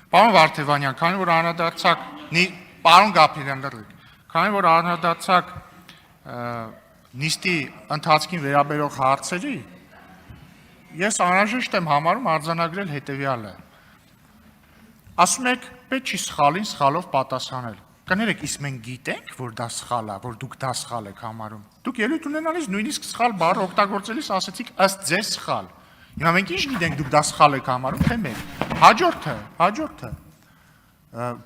Պարոն Վարդևանյան, քանի որ անդրադարձակ, պարոն Գաբրիելյան լրիվ, քանի որ անդրադարձակ նիստի ընթացքին վերաբերող հարցերի, ես անհրաժեշտ եմ համարում արձանագրել հետևյալը։ Ասում եք, պետք չի սխալին սխալով պատասխանել։ Կներեք, իսկ մենք գիտենք, որ դա սխալ է, որ դուք դա սխալ եք համարում։ Դուք ելույթ ունենալիս նույնիսկ սխալ բառը օգտագործելիս ասացիք ըստ ձեզ սխալ։ Հիմա մենք ինչ գիտենք, դուք դա սխալ եք համարում, թե մեր։ Հաջորդը։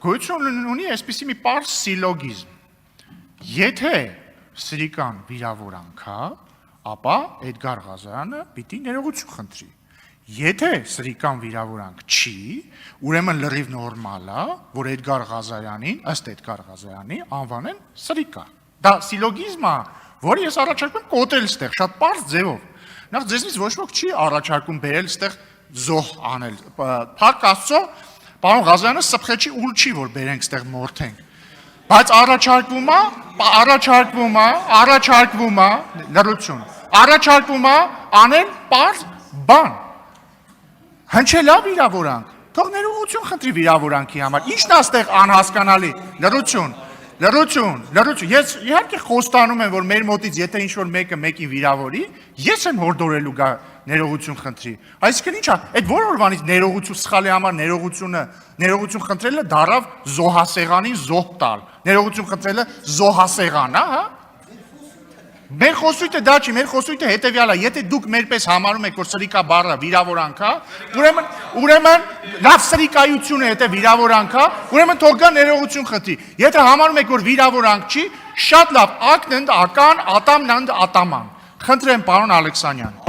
Գոյություն ունի այսպիսի մի պարզ սիլոգիզմ։ Եթե սրիկան վիրավորանք է, ապա Էդգար Ղազարյանը պիտի ներողություն խնդրի։ Եթե սրիկան վիրավորանք չի, ուրեմն լրիվ նորմալ է, որ Էդգար Ղազարյանին, ըստ Էդգար Ղազարյանի, անվանեն սրիկա։ Դա սիլոգիզմ է, որը ես առաջարկում կոտրել ստեղ, շատ պարզ ձևով։ Նախ ձեզնից ոչ ոք չի առաջարկում բերել ստեղ զոհ անել։ Փառք Աստծո, պարոն Ղազարյանը սփխեչի ուլ չի, որ բերենք ստեղ մորթենք։ Բայց առաջարկվում է անել պարզ բան։ Հնչելա վիրավորանք, թող ներողություն խնդրի վիրավորանքի համար, ինչն է ստեղ անհասկանալի, լրություն, ես իհարկե խոստանում եմ, որ մեր մոտից եթե ինչ-որ մեկը մեկին վիրավորի, ես եմ հորդորելու գա ներողություն խնդրի, այսինքն ինչ է, այդ որ օրվանից ներողություն սխալի համար ներողություն խնդրելը դարավ զոհասեղանին զոհ տալ, ներողություն խնդրելը զոհասեղան, հա? Մեր խոսույթը դա չի, մեր խոսույթը հետևյալ է, եթե դուք մերպես համարում եք, որ սրիկա բառը վիրավորանք է, ուրեմն լավ սրիկայությունը եթե վիրավորանք է, ուրեմն թող գա ներողություն խնդրի։ Եթե համարում եք, որ վիրավորանք չի, շատ լավ, ակնընդ ական, ատամնընդ ատաման։ Խնդրեմ, պարոն Ալեքսանյան։